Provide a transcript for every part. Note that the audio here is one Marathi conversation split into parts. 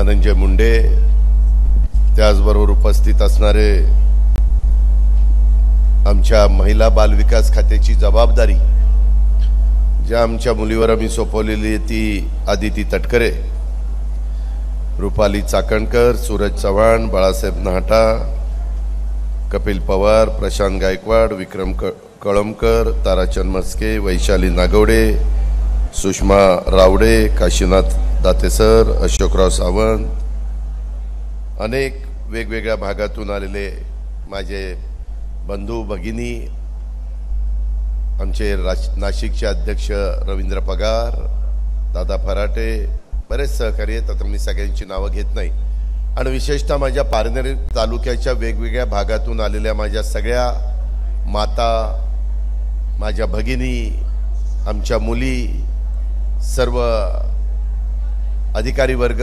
धनंजय मुंडे, त्याचबरोबर उपस्थित असणारे आमच्या महिला बाल विकास खात्याची जबाबदारी ज्या आमच्या मुलीवर आम्ही सोपवलेली आहे ती आदिती तटकरे, रुपाली चाकणकर, सूरज चव्हाण, बाळासाहेब नाहटा, कपिल पवार, प्रशांत गायकवाड, विक्रम कळमकर, ताराचंद मस्के, वैशाली नागवडे, सुषमा रावडे, काशीनाथ दातेसर, अशोकराव सावंत, अनेक वेगवेगळ्या भागातून आलेले माझे बंधू भगिनी, आमचे नाशिकचे अध्यक्ष रवींद्र पगार, दादा फराटे, बरेच सहकारी आहेत. आता मी सगळ्यांची नावं घेत नाही. आणि विशेषतः माझ्या पारनेर तालुक्याच्या वेगवेगळ्या भागातून आलेल्या माझ्या सगळ्या माता, माझ्या भगिनी, आमच्या मुली, सर्व अधिकारी वर्ग,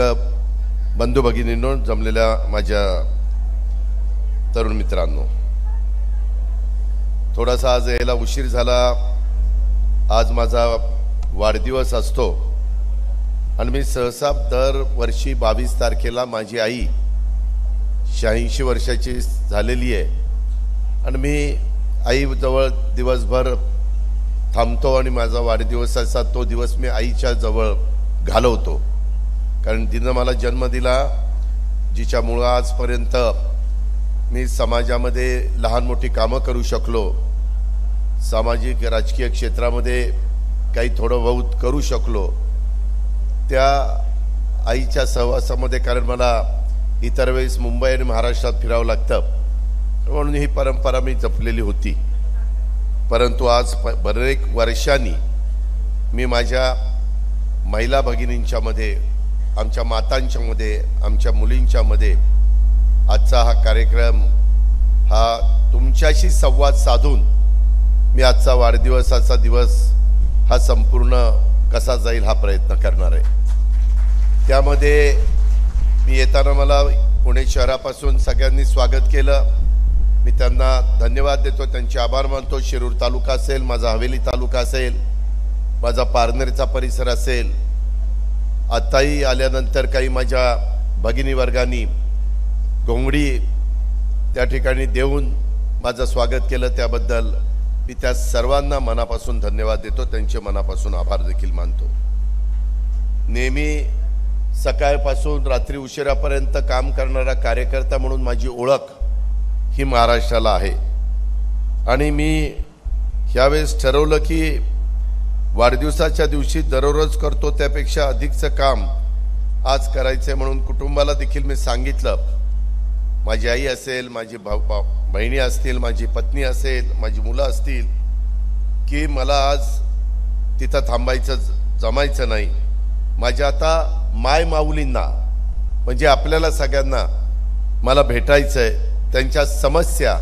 बंधू भगिनींनो, जमलेल्या माझ्या तरुण मित्रांनो, थोडासा आज यायला उशीर झाला. आज माझा वाढदिवस असतो आणि मी सहसा दरवर्षी 22 तारखेला माझी आई 86 वर्षाची झालेली आहे आणि मी आईजवळ दिवसभर थांबतो आणि माझा वाढदिवसाचा तो दिवस मी आईच्या जवळ घालवतो. कारण तिनं मला जन्म दिला, जिच्यामुळं आजपर्यंत मी समाजामध्ये लहान मोठी कामं करू शकलो, सामाजिक राजकीय क्षेत्रामध्ये काही थोडं बहुत करू शकलो, त्या आईच्या सहवासामध्ये. कारण मला इतर वेळेस मुंबई आणि महाराष्ट्रात फिरावं लागतं म्हणून ही परंपरा मी जपलेली होती. परंतु आज बरेच वर्षांनी मी माझ्या महिला भगिनींच्या मध्ये, आमच्या मातांच्या मध्ये, आमच्या मुलींच्या मध्ये आजचा हा कार्यक्रम, हा तुमच्याशी संवाद साधून मी आजचा वाढदिवसाचा दिवस हा संपूर्ण कसा जाईल हा प्रयत्न करणार आहे. त्यामध्ये मी येताना मला पुणे शहरापासून सगळ्यांनी स्वागत केलं. मी त्यांना धन्यवाद देतो, त्यांचे आभार मानतो. शिरूर तालुका असेल, माझा हवेली तालुका असेल, माझा पारनेरचा परिसर असेल, आताही आल्यानंतर काही माझ्या भगिनी वर्गांनी घोंगडी त्या ठिकाणी देऊन माझं स्वागत केलं, त्याबद्दल मी त्या सर्वांना मनापासून धन्यवाद देतो, त्यांचे मनापासून आभार देखील मानतो. नेहमी सकाळपासून रात्री उशिरापर्यंत काम करणारा कार्यकर्ता म्हणून माझी ओळख ही महाराष्ट्राला आहे आणि मी ह्यावेळेस ठरवलं की वाढदिवसाच्या दिवशी दररोज करतो त्यापेक्षा अधिकचं काम आज करायचं म्हणून कुटुंबाला देखील मी सांगितलं. माझी आई असेल, माझी बहिणी असतील, माझी पत्नी असेल, माझी मुलं असतील, की मला आज तिथं थांबायचं जमायचं नाही. माझ्या आता माय माऊलींना म्हणजे आपल्याला सगळ्यांना मला भेटायचंय, त्यांच्या समस्या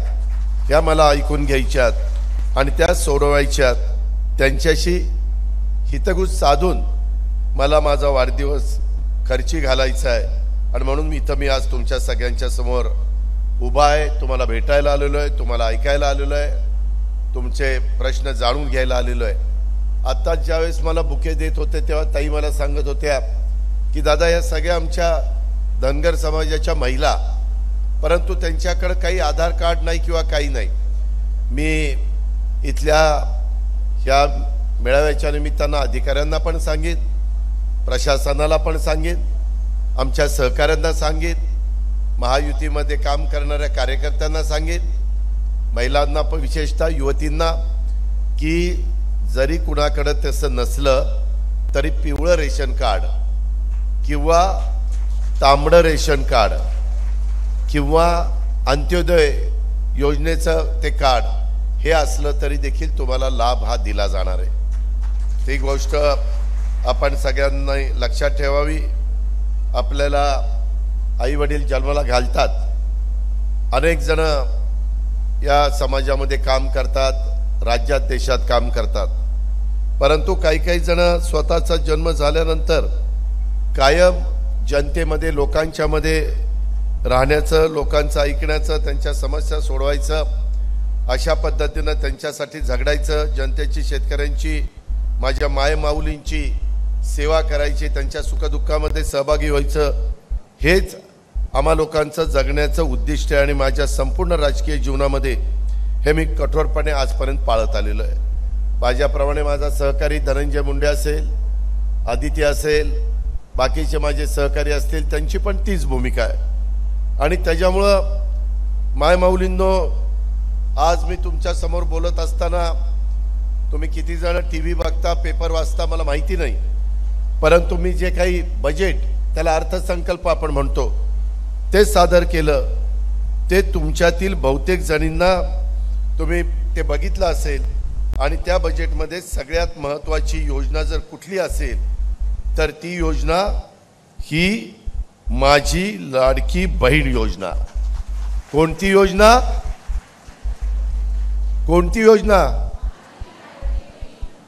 ह्या मला ऐकून घ्यायच्यात आणि त्या सोडवायच्यात, त्यांच्याशी हितगुज साधून मला माझा वाढदिवस खर्ची घालायचा आहे. आणि म्हणून मी आज तुमच्या सगळ्यांच्या समोर उभा आहे, तुम्हाला भेटायला आलेलो आहे, तुम्हाला ऐकायला आलेलो आहे, तुमचे प्रश्न जाणून घ्यायला आलेलो आहे. आता ज्यावेळेस मला बुके देत होते तेव्हा ताई मला सांगत होत्या की दादा या सगळ्या आमच्या धनगर समाजाच्या महिला, परंतु त्यांच्याकडे काही आधार कार्ड नाही किंवा काही नाही. मी इथल्या ह्या मेळाव्याच्या निमित्तानं अधिकाऱ्यांना पण सांगेन, प्रशासनाला पण सांगेन, आमच्या सहकाऱ्यांना सांगेन, महायुतीमध्ये काम करणाऱ्या कार्यकर्त्यांना सांगेन, महिलांना पण विशेषतः युवतींना, की जरी कुणाकडे तसं नसलं तरी पिवळं रेशन कार्ड किंवा तांबडं रेशन कार्ड किंवा अंत्योदय योजनेचं ते कार्ड हे असलं तरी देखील तुम्हाला लाभ हा दिला जाणार आहे. ती गोष्ट आपण सगळ्यांनी लक्षात ठेवावी. आपल्याला आई वडील जन्माला घालतात, अनेक जण या समाजामध्ये काम करतात, राज्यात देशात काम करतात, परंतु काही जण स्वतःचा जन्म झाल्यानंतर कायम जनतेमध्ये, लोकांच्या मध्ये राहण्याचं, लोकांचं ऐकण्याचं, त्यांच्या समस्या सोडवायचं, अशा पद्धतीनं त्यांच्यासाठी झगडायचं, जनतेची, शेतकऱ्यांची, माझ्या माय माऊलींची सेवा करायची, त्यांच्या सुखदुःखामध्ये सहभागी व्हायचं, हेच आम्हा लोकांचं जगण्याचं उद्दिष्ट आहे आणि माझ्या संपूर्ण राजकीय जीवनामध्ये हे मी कठोरपणे आजपर्यंत पाळत आलेलो आहे. माझ्याप्रमाणे माझा सहकारी धनंजय मुंडे असेल, आदित्य असेल, बाकीचे माझे सहकारी असतील, त्यांची पण तीच भूमिका आहे. आणि त्याच्यामुळं मायमाऊलींनो, आज मी तुमच्या समोर बोलत असताना तुम्ही किती जण टीव्ही बघता, पेपर वाचता मला माहिती नाही, परंतु मी जे काही बजेट, त्याला अर्थसंकल्प आपण म्हणतो, ते सादर केलं. ते तुमच्यातील बहुतेक जणींना तुम्ही ते बघितलं असेल. आणि त्या बजेटमध्ये सगळ्यात महत्त्वाची योजना जर कुठली असेल तर ती योजना ही माझी लाडकी बहीण योजना. कोणती योजना? कोणती योजना?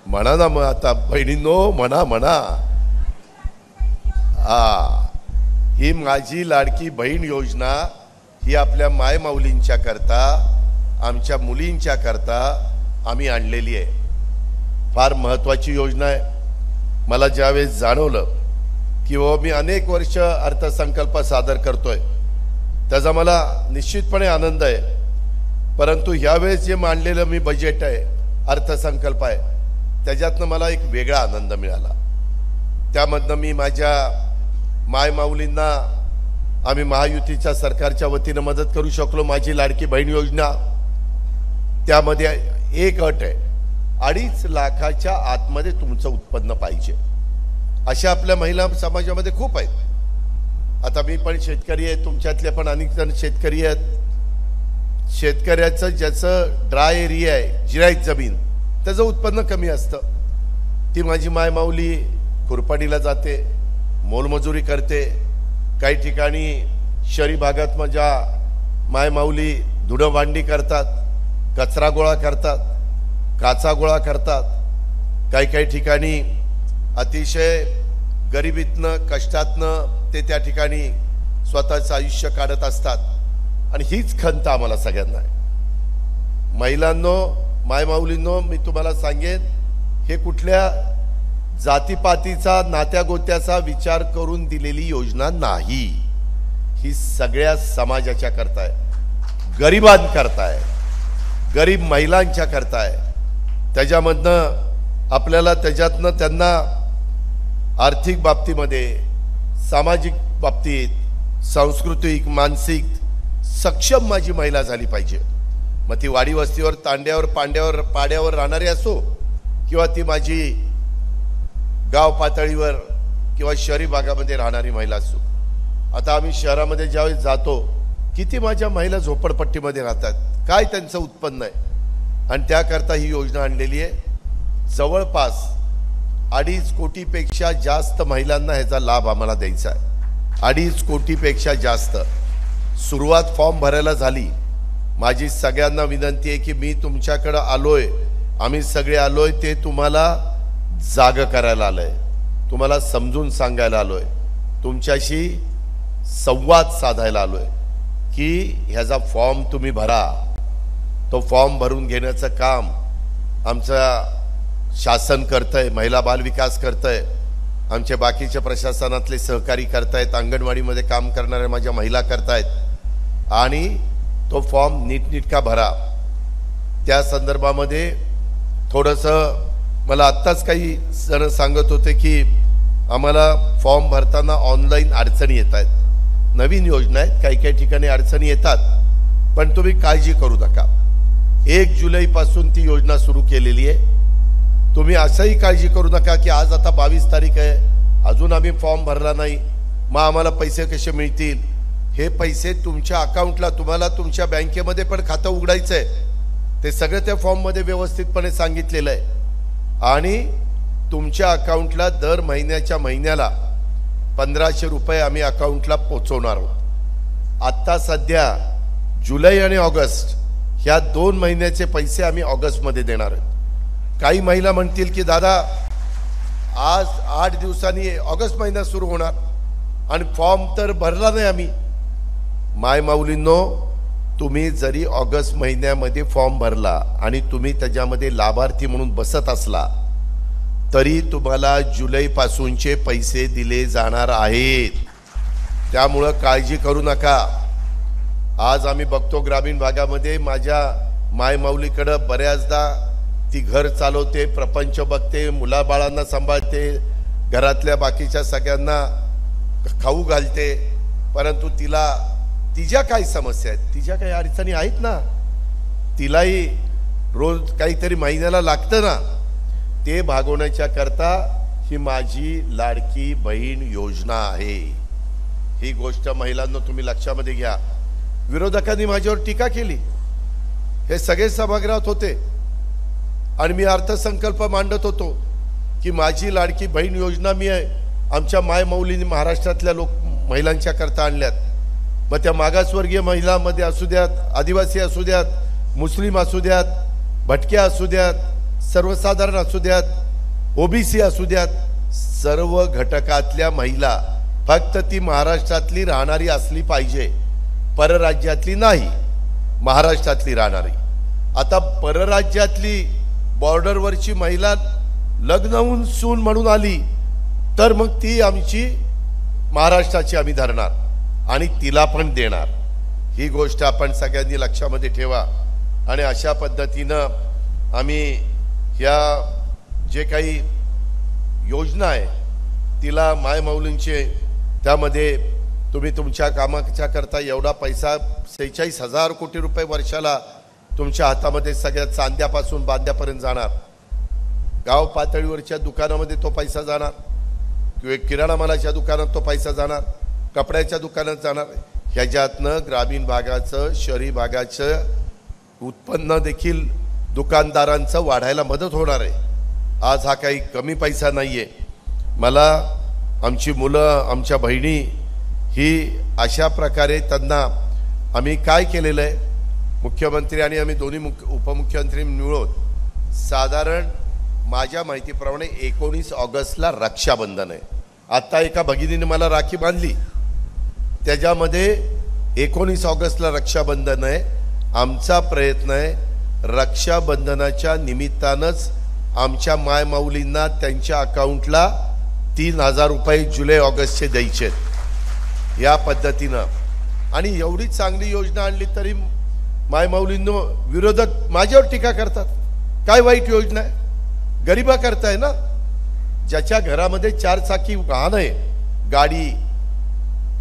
म्हणा ना मग आता बहिणींनो, म्हणा म्हणा. ही माझी लाडकी बहीण योजना ही आपल्या मायमाऊलींच्या करता, आमच्या मुलींच्या करता आम्ही आणलेली आहे. फार महत्त्वाची योजना आहे. मला ज्यावेळेस जाणवलं की मी अनेक वर्ष अर्थसंकल्प सादर करतोय, त्याचा मला निश्चितपणे आनंद आहे. परंतु यावेळेस जे मांडलेलं मी बजेट आहे, अर्थसंकल्प आहे, त्याच्यातनं मला एक वेगळा आनंद मिळाला. त्यामधनं मी माझ्या मायमाऊलींना आम्ही महायुतीच्या सरकारच्या वतीनं मदत करू शकलो. माझी लाडकी बहीण योजना, त्यामध्ये एक अट आहे, 2.5 लाखाच्या आतमध्ये तुमचं उत्पन्न पाहिजे. अशा आपल्या महिला समाजामध्ये खूप आहेत. आता मी पण शेतकरी आहे, तुमच्यातले पण अनेक जण शेतकरी आहेत. शेतकऱ्याचं ज्याचं ड्राय एरिया आहे, जिरायत जमीन, त्याचं उत्पन्न कमी असतं. ती माझी मायमाऊली खुरपाणीला जाते, मोलमजुरी करते. काही ठिकाणी शहरी भागात माझ्या मायमाऊली धुणं भांडी करतात, कचरा गोळा करतात, काचा गोळा करतात. काही काही ठिकाणी अतिशय गरिबीतनं, कष्टातनं ते त्या ठिकाणी स्वतःचं आयुष्य काढत असतात. आणि हीच खंत आम्हाला सगळ्यांना आहे. महिलांनो, मायमाऊलींनो, मी तुम्हाला सांगेन, हे कुठल्या जातीपातीचा, नात्या गोत्याचा विचार करून दिलेली योजना नाही. ही सगळ्या समाजाच्या करता आहे, गरिबांकरता आहे, गरीब महिलांच्या करता आहे. त्याच्यामधनं आपल्याला, त्याच्यातनं त्यांना आर्थिक बाबतीमध्ये, सामाजिक बाबतीत, सांस्कृतिक, मानसिक सक्षम माझी महिला झाली पाहिजे. मग ती वाडी वस्तीवर, तांड्यावर, पाड्यावर राहणारी असो, किंवा ती माझी गाव पातळीवर किंवा शहरी भागामध्ये राहणारी महिला असो. आता आम्ही शहरामध्ये ज्यावेळेस जातो, किती माझ्या महिला झोपडपट्टीमध्ये राहतात, काय त्यांचं उत्पन्न आहे. आणि त्याकरता ही योजना आणलेली आहे. जवळपास 2.5 कोटीपेक्षा जास्त महिलांना ह्याचा लाभ आम्हाला द्यायचा आहे. 2.5 कोटीपेक्षा जास्त. सुरुवात फॉर्म भरायला झाली. माझी सगळ्यांना विनंती आहे की मी तुमच्याकडे आलोय, आम्ही सगळे आलोय, ते तुम्हाला जाग करायला आलोय, तुम्हाला समजून सांगायला आलोय, तुमच्याशी संवाद साधायला आलोय की ह्याचा फॉर्म तुम्ही भरा. तो फॉर्म भरून घेण्याचं काम आमचं शासन करतंय, महिला बाल विकास करतंय, आमचे बाकीचे प्रशासनातले सहकारी करतायत, अंगणवाडीमध्ये काम करणाऱ्या माझ्या महिला करतायत. आणि तो फॉर्म नीटनेटका भरा. त्या संदर्भामध्ये थोडंसं मला आत्ताच काही जण सांगत होते की आम्हाला फॉर्म भरताना ऑनलाईन अडचणी येत आहेत. नवीन योजना आहेत, काही काही ठिकाणी अडचणी येतात, पण तुम्ही काळजी करू नका. 1 जुलैपासून ती योजना सुरू केलेली आहे. तुम्ही असंही काळजी करू नका की आज आता 22 तारीख आहे, अजून आम्ही फॉर्म भरला नाही, मग आम्हाला पैसे कसे मिळतील. हे पैसे तुमच्या अकाउंटला, तुम्हाला तुमच्या बँकेमध्ये पण खातं उघडायचं आहे, ते सगळं त्या फॉर्ममध्ये व्यवस्थितपणे सांगितलेलं आहे. आणि तुमच्या अकाउंटला दर महिन्याला 1500 रुपये आम्ही अकाउंटला पोचवणार आहोत. आत्ता सध्या जुलै आणि ऑगस्ट ह्या 2 महिन्याचे पैसे आम्ही ऑगस्टमध्ये देणार आहोत. काही महिला म्हणतील की दादा आज 8 दिवसांनी ऑगस्ट महिना सुरू होणार आणि फॉर्म तर भरला नाही आम्ही. मायमाऊलींनो, तुम्ही जरी ऑगस्ट महिन्यामध्ये फॉर्म भरला आणि तुम्ही त्याच्यामध्ये लाभार्थी म्हणून बसत असला तरी तुम्हाला जुलैपासूनचे पैसे दिले जाणार आहेत. त्यामुळं काळजी करू नका। आज आम्ही बघतो ग्रामीण भागामध्ये माझ्या मायमाऊलीकडे बऱ्याचदा ती घर चालवते, प्रपंच बघते, मुलाबाळांना सांभाळते, घरातल्या बाकीच्या सगळ्यांना खाऊ घालते, परंतु तिच्या काही समस्या आहेत, तिच्या काही अडचणी आहेत ना, तिलाही रोज काहीतरी महिन्याला लागतं ना, ते भागवण्याच्या करता ही माझी लाडकी बहीण योजना आहे। ही गोष्ट महिलांना तुम्ही लक्षामध्ये घ्या। विरोधकांनी माझ्यावर टीका केली, हे सगळे सभागृहात होते आणि मी अर्थसंकल्प मांडत होतो की माझी लाडकी बहीण योजना मी आमच्या मायमाऊलींनी महाराष्ट्रातल्या महिलांच्या करता आणल्यात। मग त्या मागासवर्गीय महिलांमध्ये असू द्यात, आदिवासी असू द्यात, मुस्लिम असू द्यात, भटक्या असू द्यात, सर्वसाधारण असू द्यात, ओबीसी असू द्यात, सर्व घटकातल्या महिला, फक्त ती महाराष्ट्रातली राहणारी असली पाहिजे, परराज्यातली नाही, महाराष्ट्रातली राहणारी। आता परराज्यातली बॉर्डरवरची महिला लग्न होऊन सून म्हणून आली तर मग ती आमची महाराष्ट्राची आम्ही धरणार आणि तिला पण देणार। ही गोष्ट आपण सगळ्यांनी लक्षामध्ये ठेवा। आणि अशा पद्धतीनं आम्ही ह्या जे काही योजना आहे तिला मायमाऊलींचे, त्यामध्ये तुम्ही तुमच्या कामाच्या करता एवढा पैसा 46,000 कोटी रुपये वर्षाला तुमच्या हातामध्ये सगळ्या चांद्यापासून बांध्यापर्यंत जाणार। गाव पातळीवरच्या दुकानामध्ये तो पैसा जाणार, किंवा किराणा मालाच्या दुकानात तो पैसा जाणार, कपड्याच्या दुकानात जाणार। ह्याच्यातनं ग्रामीण भागाचं, शहरी भागाचं उत्पन्न देखील दुकानदारांचं वाढायला मदत होणार आहे। आज हा काही कमी पैसा नाहीये। मला आमची मुलं, आमच्या बहिणी ही अशा प्रकारे त्यांना आम्ही काय केलेलं आहे, मुख्यमंत्री आणि आम्ही दोन्ही उपमुख्यमंत्री मिळून साधारण माझ्या माहितीप्रमाणे 19 ऑगस्टला रक्षाबंधन आहे। आता एका भगिनीने मला राखी बांधली, त्याच्यामध्ये 19 ऑगस्टला रक्षाबंधन आहे। आमचा प्रयत्न आहे रक्षाबंधनाच्या निमित्तानंच आमच्या मायमाऊलींना त्यांच्या अकाउंटला 3,000 रुपये जुलै ऑगस्टचे द्यायचे या पद्धतीनं। आणि एवढी चांगली योजना आणली तरी मायमाऊलींनो विरोधक माझ्यावर टीका करतात। काय वाईट योजना आहे? गरिबा करताय ना। ज्याच्या घरामध्ये 4 चाकी वाहन आहे, गाडी,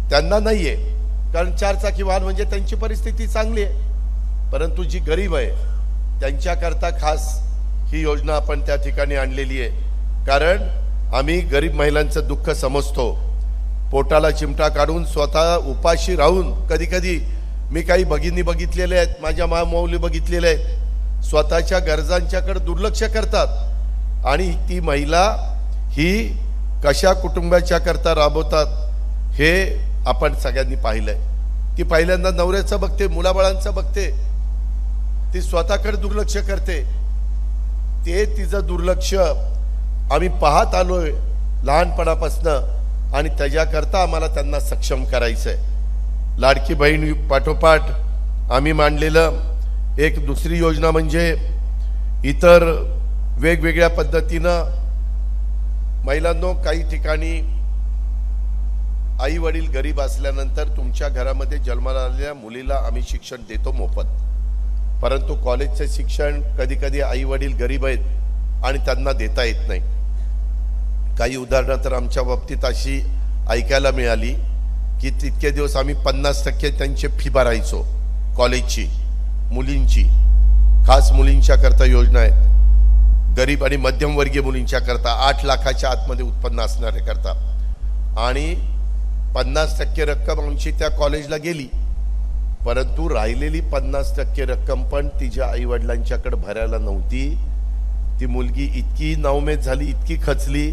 त्यांना नाहीये, कारण 4 चाकी वाहन म्हणजे त्यांची परिस्थिती चांगली आहे, परंतु जी गरीब आहे त्यांच्याकरता खास ही योजना आपण त्या ठिकाणी आणलेली आहे। कारण आम्ही गरीब महिलांचं दुःख समजतो। पोटाला चिमटा काढून स्वतः उपाशी राहून कधी कधी मी काही भगिनी बघितलेले आहेत, माझ्या मायमाऊली बघितलेले आहेत, स्वतःच्या गरजांच्याकडे दुर्लक्ष करतात आणि ती महिला ही कशा कुटुंबाच्या करता राबवतात हे आपण सगळ्यांनी पाहिलंय। ती पहिल्यांदा नवऱ्याचं बघते, मुलाबाळांचं बघते, ती स्वतःकडे दुर्लक्ष करते। ते तिचं दुर्लक्ष आम्ही पाहत आलोय लहानपणापासून आणि त्याच्याकरता आम्हाला त्यांना सक्षम करायचंय। लाडकी बहीण पाठोपाठ आम्ही मांडलेलं एक दुसरी योजना म्हणजे इतर वेगवेगळ्या पद्धतीनं महिलांनो, काही ठिकाणी आई वडील गरीब असल्यानंतर तुमच्या घरामध्ये जन्माला आलेल्या मुलीला आम्ही शिक्षण देतो मोफत, परंतु कॉलेजचे शिक्षण कधी कधी आई वडील गरीब आहेत आणि त्यांना देता येत नाही। काही उदाहरणं तर आमच्या बाबतीत अशी ऐकायला मिळाली की तितके दिवस आम्ही 50% त्यांची फी भरायचो कॉलेजची, मुलींची, खास मुलींच्या करता योजना आहेत, गरीब आणि मध्यमवर्गीय मुलींच्या करता 8 लाखाच्या आतमध्ये उत्पन्न असणाऱ्या करता, आणि 50% रक्कम आमची त्या कॉलेजला गेली, परंतु राहिलेली 50% रक्कम पण तिच्या आई वडिलांच्याकडे भरायला नव्हती। ती मुलगी इतकी नाउमेद झाली, इतकी खचली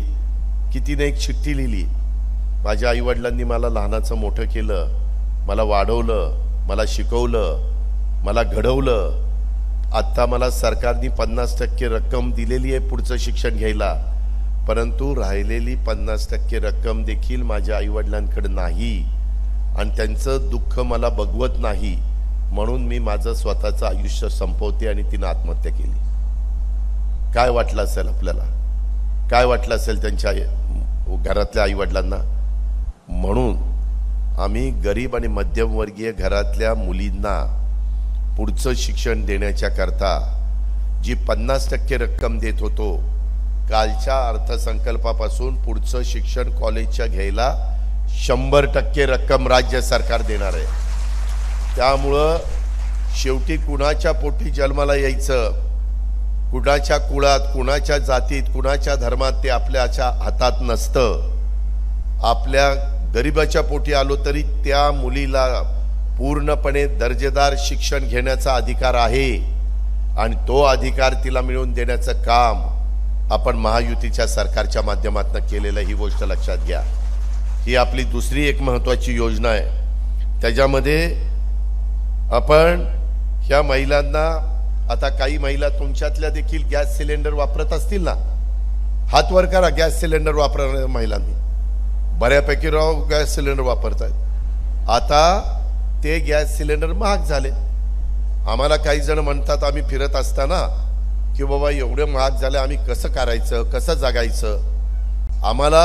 की तिने एक चिठ्ठी लिहिली, माझ्या आई वडिलांनी मला लहानाचं मोठं केलं, मला वाढवलं, मला शिकवलं, मला घडवलं, आता मला सरकारने 50% रक्कम दिलेली आहे पुढचं शिक्षण घ्यायला, परंतु राहिलेली 50% रक्कम देखील माझ्या आई वडिलांकडे नाही आणि त्यांचं दुःख मला बघवत नाही, म्हणून मी माझं स्वतःचं आयुष्य संपवते आणि तिने आत्महत्या केली। काय वाटलं असेल आपल्याला, काय वाटलं असेल त्यांच्या घरातल्या आई वडिलांना? म्हणून आम्ही गरीब आणि मध्यमवर्गीय घरातल्या मुलींना पुढचं शिक्षण देण्याच्या करता जी 50% रक्कम देत होतो, कालच्या अर्थसंकल्पापासून पुढचं शिक्षण कॉलेजच्या घ्यायला 100% रक्कम राज्य सरकार देणार आहे। त्यामुळं शेवटी कुणाच्या पोटी जन्माला यायचं, कुणाच्या कुळात, कुणाच्या जातीत, कुणाच्या धर्मात ते आपल्याच्या हातात नसतं। आपल्या गरिबाच्या पोटी आलो तरी त्या मुलीला पूर्णपणे दर्जेदार शिक्षण घेण्याचा अधिकार आहे आणि तो अधिकार तिला मिळवून देण्याचं काम आपण महायुतीच्या सरकारच्या माध्यमातून केलेलं, ही गोष्ट लक्षात घ्या। ही आपली दुसरी एक महत्त्वाची योजना आहे। त्याच्यामध्ये आपण ह्या महिलांना, आता काही महिला तुमच्यातल्या देखील गॅस सिलेंडर वापरत असतील ना, हात वर करा। गॅस सिलेंडर वापरणाऱ्या महिलांनी बऱ्यापैकी गॅस सिलेंडर वापरतात। आता ते गॅस सिलेंडर महाग झाले। आम्हाला काही जण म्हणतात आम्ही फिरत असताना की बाबा एवढे महाग झाले, आम्ही कसं करायचं, कसं जगायचं। आम्हाला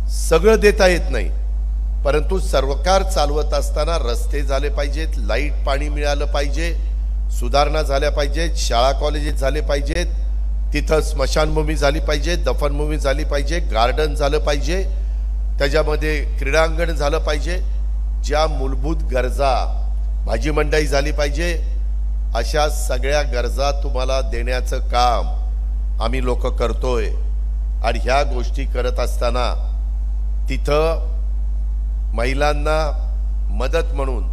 सगळं देता येत नाही, परंतु सरकार चालवत असताना रस्ते झाले पाहिजेत, लाईट पाणी मिळालं पाहिजे, सुधारणा झाल्या पाहिजेत, शाळा कॉलेजेस झाले पाहिजेत, तिथं स्मशानभूमी झाली पाहिजे, दफनभूमी झाली पाहिजे, गार्डन झालं पाहिजे, त्याच्यामध्ये क्रीडांगण झालं पाहिजे, ज्या मूलभूत गरजा, भाजी मंडई झाली पाहिजे, अशा सगळ्या गरजा तुम्हाला देण्याचं काम आम्ही लोक करतोय। आणि ह्या गोष्टी करत असताना तिथं महिलांना मदत म्हणून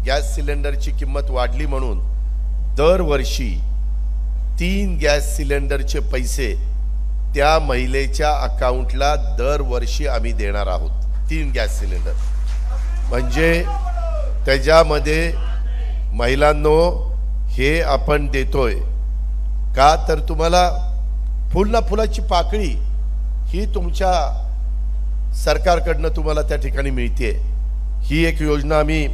गॅस सिलेंडरची किंमत वाढली म्हणून दरवर्षी 3 गॅस सिलेंडरचे पैसे त्या महिलेच्या अकाउंटला दरवर्षी आम्ही देणार आहोत। 3 गॅस सिलेंडर म्हणजे त्याच्यामध्ये महिलांनो हे आपण देतोय का, तर तुम्हाला फुल ना फुलाची पाकळी ही तुमच्या सरकारकडनं तुम्हाला त्या ठिकाणी मिळते। ही एक योजना आम्ही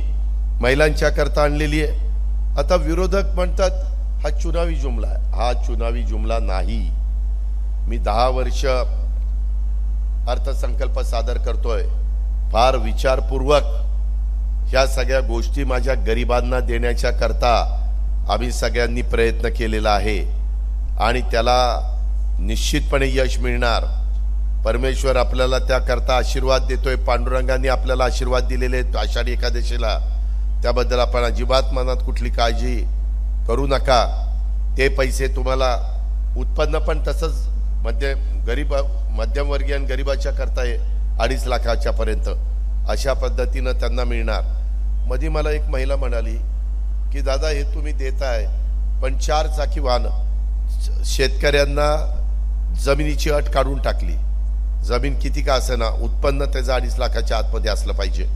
महिलांच्या करता आणलेली आहे। आता विरोधक म्हणतात हा चुनावी जुमला आहे। हा चुनावी जुमला नाही। मी 10 वर्ष अर्थसंकल्प सादर करतोय, फार विचारपूर्वक ह्या सगळ्या गोष्टी माझ्या गरिबांना देण्याच्या करता आम्ही सगळ्यांनी प्रयत्न केलेला आहे आणि त्याला निश्चितपणे यश मिळणार। परमेश्वर आपल्याला त्याकरता आशीर्वाद देतोय। पांडुरंगाने आपल्याला आशीर्वाद दिलेले आहेत आषाढी एकादशीला, त्याबद्दल आपण अजिबात मनात कुठली काळजी करू नका। ते पैसे तुम्हाला उत्पन्न पण तसंच मध्यमवर्गीय आणि गरिबाच्या करता 2.5 लाखाच्या पर्यंत अशा पद्धतीनं त्यांना मिळणार। मध्ये मला एक महिला म्हणाली की दादा हे तुम्ही देताय, पण 4 चाकी वाहन शेतकऱ्यांना जमिनीची अट काढून टाकली। जमीन किती का असेना, उत्पन्न त्याचं 2.5 लाखाच्या आतमध्ये असलं पाहिजे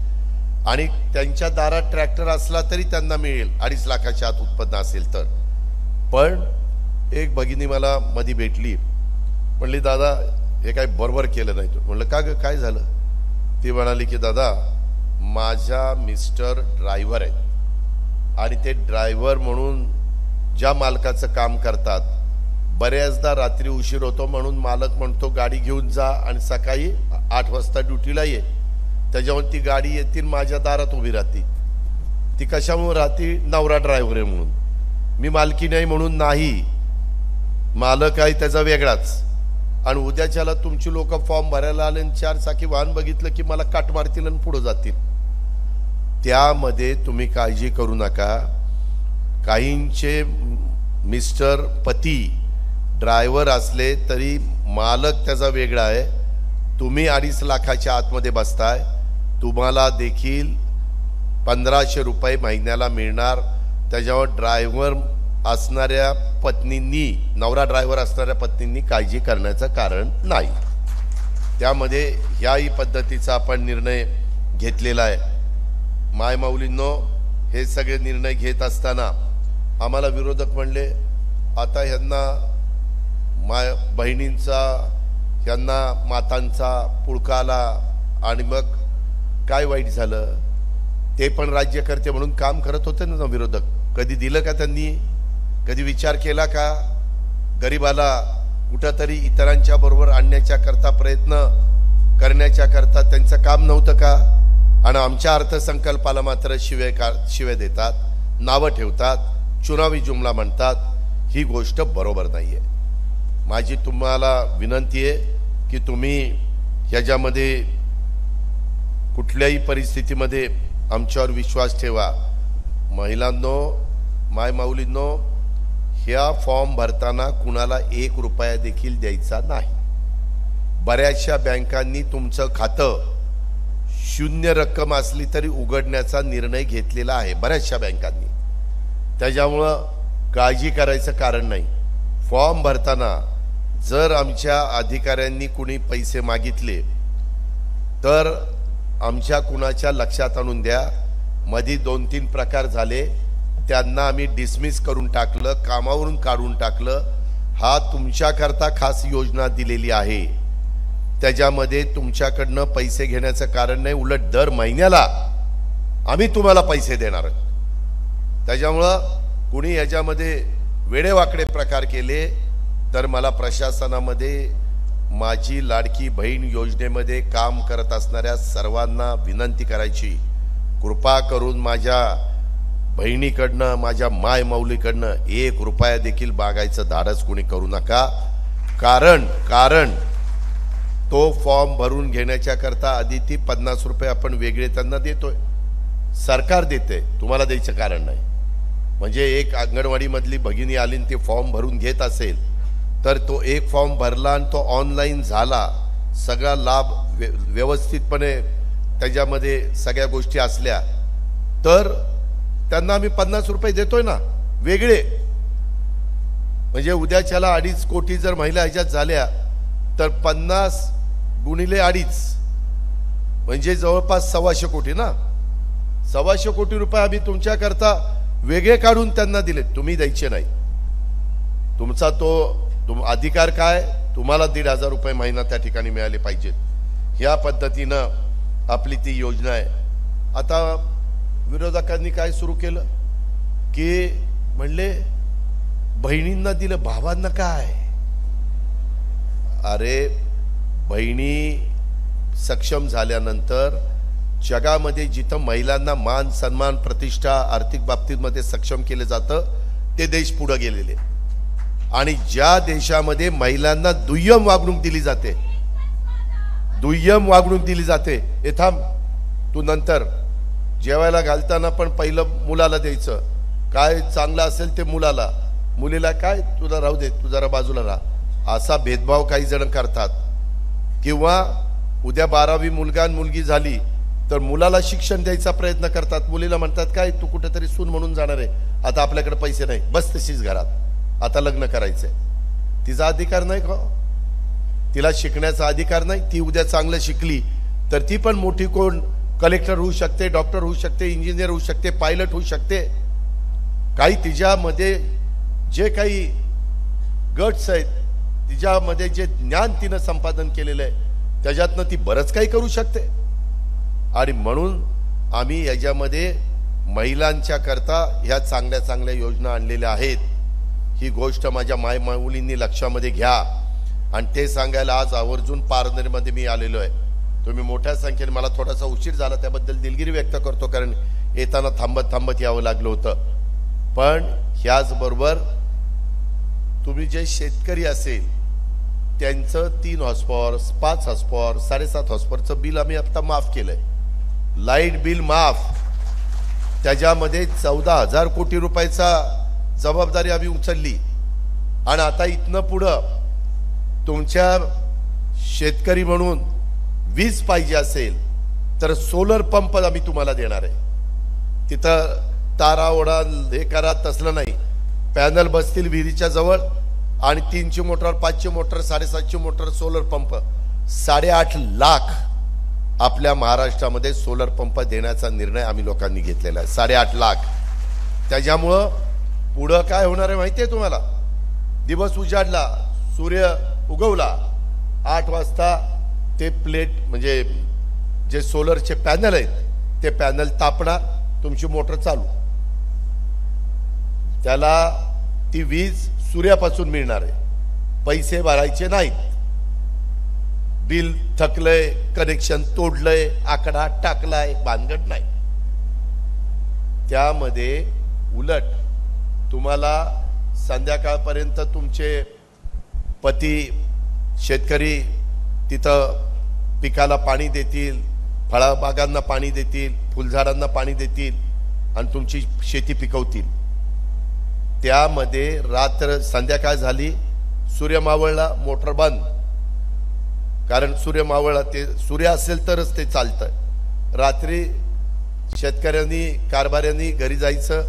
आणि त्यांच्या दारात ट्रॅक्टर असला तरी त्यांना मिळेल 2.5 लाखाच्या आत उत्पन्न असेल तर। पण एक भगिनी मला मध्ये भेटली, म्हणली दादा हे काय बरोबर केलं नाही। म्हणलं का ग, काय झालं? ती म्हणाली की दादा माझ्या मिस्टर ड्रायव्हर आहेत आणि ते ड्रायव्हर म्हणून ज्या मालकाचं काम करतात, बऱ्याचदा रात्री उशीर होतो म्हणून मालक म्हणतो गाडी घेऊन जा आणि सकाळी 8 वाजता ड्युटीला ये। त्याच्यावर ती गाडी येते माझ्या दारात उभी राहते। ती कशामुळे राहते? नवरा ड्रायव्हर आहे म्हणून। मी मालकी नाही म्हणून नाही, मालक आहे त्याचा वेगळाच। आणि उद्याच्याला तुमची लोक फॉर्म भरायला आले आणि 4 चाकी वाहन बघितलं की मला काट मारतील आणि पुढे जातील। त्यामध्ये तुम्ही काळजी करू नका। काहींचे मिस्टर पती ड्रायव्हर असले तरी मालक त्याचा वेगळा आहे। तुम्ही 2.5 लाखाच्या आतमध्ये बसताय, तुम्हाला देखील 1500 रुपये महिन्याला मिळणार। त्याच्यावर ड्रायव्हर असणाऱ्या पत्नींनी, नवरा ड्रायव्हर असणाऱ्या पत्नींनी काळजी करण्याचं कारण नाही। त्यामध्ये ह्याही पद्धतीचा आपण निर्णय घेतलेला आहे। मायमाऊलींनो, हे सगळे निर्णय घेत असताना आम्हाला विरोधक म्हणले आता ह्यांना बहिणींचा, ह्यांना मातांचा पुळका आला आणि मग काय वाईट झालं? ते पण राज्यकर्ते म्हणून काम करत होते ना विरोधक। कधी दिलं का त्यांनी? कधी विचार केला का? गरिबाला कुठंतरी इतरांच्या बरोबर आणण्याच्या करता, प्रयत्न करण्याच्या करता त्यांचं काम नव्हतं का? आणि आमच्या अर्थसंकल्पाला मात्र शिवे देतात, नावं ठेवतात, चुनावी जुमला म्हणतात. ही गोष्ट बरोबर नाहीये. माझी तुम्हाला विनंती आहे की तुम्ही ह्याच्यामध्ये कुठल्याही परिस्थितीमध्ये आमच्यावर विश्वास ठेवा. महिलांनो, मायमाऊलींनो, ह्या फॉर्म भरताना कुणाला 1 रुपया देखील द्यायचा नाही. बऱ्याचशा बँकांनी तुमचं खातं शून्य रक्कम असली तरी उघडण्याचा निर्णय घेतलेला आहे, बऱ्याचशा बँकांनी. त्याच्यामुळं काळजी करायचं कारण नाही. फॉर्म भरताना जर आमच्या अधिकाऱ्यांनी कुणी पैसे मागितले तर आमच्या कुणाच्या लक्षात आणून द्या. मध्ये 2-3 प्रकार झाले, त्यांना आम्ही डिसमिस करून टाकलं, कामावरून काढून टाकलं. हा तुमच्याकरता खास योजना दिलेली आहे. त्याच्यामध्ये तुमच्याकडनं पैसे घेण्याचं कारण नाही, उलट दर महिन्याला आम्ही तुम्हाला पैसे देणार. त्याच्यामुळं कुणी याच्यामध्ये वेडेवाकडे प्रकार केले तर मला प्रशासनामध्ये माझी लाडकी बहीण योजनेमध्ये काम करत असणाऱ्या सर्वांना विनंती करायची, कृपा करून माझ्या बहिणीकडनं, माझ्या मायमाऊलीकडनं 1 रुपया देखील मागायचं धाडस कुणी करू नका. कारण तो फॉर्म भरून घेण्याच्या करता आधी ती 50 रुपये आपण वेगळे त्यांना देतोय, सरकार देते, तुम्हाला द्यायचं कारण नाही. म्हणजे एक अंगणवाडी मधली भगिनी आली आणि ते फॉर्म भरून घेत असेल तर तो एक फॉर्म भरला आणि तो ऑनलाईन झाला, सगळा लाभ व्यवस्थितपणे त्याच्यामध्ये सगळ्या गोष्टी असल्या तर त्यांना आम्ही 50 रुपये देतोय ना वेगळे. म्हणजे उद्याच्याला 2.5 कोटी जर महिला ह्याच्यात झाल्या तर 50 गुणिले 2.5 म्हणजे जवळपास 125 कोटी ना. 125 कोटी रुपये आम्ही तुमच्याकरता वेगळे काढून त्यांना दिले, तुम्ही द्यायचे नाही. तुमचा तो अधिकार काय, तुम्हाला 1,500 रुपये महिना त्या ठिकाणी मिळाले पाहिजेत. ह्या पद्धतीनं आपली ती योजना आहे. आता विरोधकांनी काय सुरू केलं की म्हणले बहिणींना दिलं, भावांना काय. अरे बहिणी सक्षम झाल्यानंतर जगामध्ये जिथं महिलांना मान सन्मान प्रतिष्ठा आर्थिक बाबतीमध्ये सक्षम केले जातं ते देश पुढे गेलेले. आणि ज्या देशामध्ये महिलांना दुय्यम वागणूक दिली जाते, हे थांब तू नंतर जेवायला घालताना पण पहिलं मुलाला द्यायचं, काय चांगलं असेल ते मुलाला, मुलीला काय तुला राहू दे, तू जरा बाजूला राहा, असा भेदभाव काही जण करतात. किंवा उद्या 12वी मुलगा आणि मुलगी झाली तर मुलाला शिक्षण द्यायचा प्रयत्न करतात, मुलीला म्हणतात काय तू कुठेतरी सून म्हणून जाणार आहे, आता आपल्याकडे पैसे नाही, बस तशीच घरात, आता लग्न करायचंय. तिचा अधिकार नाही का, तिला शिकण्याचा अधिकार नाही. ती उद्या चांगलं शिकली तर ती पण मोठी कोण कलेक्टर होऊ शकते, डॉक्टर होऊ शकते, इंजिनियर होऊ शकते, पायलट होऊ शकते. काही तिच्यामध्ये जे काही गट्स आहेत, तिच्यामध्ये जे ज्ञान तिनं संपादन केलेलं आहे त्याच्यातनं ती बरंच काही करू शकते. आणि म्हणून आम्ही याच्यामध्ये महिलांच्या करता ह्या चांगल्या चांगल्या योजना आणलेल्या आहेत. ही गोष्ट माझ्या मायमाऊलींनी लक्षामध्ये घ्या. आणि ते सांगायला आज आवर्जून पारनेरमध्ये मी आलेलो आहे. तुम्ही मोठ्या संख्येने, मला थोडासा उशीर झाला त्याबद्दल दिलगिरी व्यक्त करतो, कारण येताना थांबत यावं लागलं होतं. पण ह्याचबरोबर तुम्ही जे शेतकरी असेल त्यांचं 3 हॉर्सपॉवर 5 हॉर्सपॉवर 7.5 हॉर्सपॉवरचं बिल आम्ही आता माफ केलंय, लाईट बिल माफ. त्याच्यामध्ये 14,000 कोटी रुपयाचा जबाबदारी आम्ही उचलली. आणि आता इथनं पुढं तुमच्या शेतकरी म्हणून वीज पाहिजे असेल तर सोलर पंप आम्ही तुम्हाला देणार आहे. तिथं तारा ओढा हे करा तसलं नाही, पॅनल बसतील विहिरीच्या जवळ आणि 3ची मोटर 5ची मोटर 7.5ची मोटर सोलर पंप 8.5 लाख आपल्या महाराष्ट्रामध्ये सोलर पंप देण्याचा निर्णय आम्ही लोकांनी घेतलेला आहे. 8.5 लाख. त्याच्यामुळं पुढं काय होणार आहे माहिती आहे तुम्हाला. दिवस उजाडला, सूर्य उगवला, 8 वाजता ते प्लेट म्हणजे जे सोलरचे पॅनल आहेत ते पॅनल तापणार, तुमची मोटर चालू, त्याला ती वीज सूर्यापासून मिळणार आहे, पैसे भरायचे नाहीत. बिल थकलंय, कनेक्शन तोडलंय, आकडा टाकलाय, भानगड नाही. त्यामध्ये उलट तुम्हाला संध्याकाळपर्यंत तुमचे पती शेतकरी तिथं पिकाला पाणी देतील, फळबागांना पाणी देतील, फुलझाडांना पाणी देतील आणि तुमची शेती पिकवतील. त्यामध्ये रात्र संध्याकाळ झाली, सूर्य मावळला, मोटर बंद. कारण सूर्य मावळला, ते सूर्य असेल तरच ते चालतं. रात्री शेतकऱ्यांनी कारभाऱ्यांनी घरी जायचं,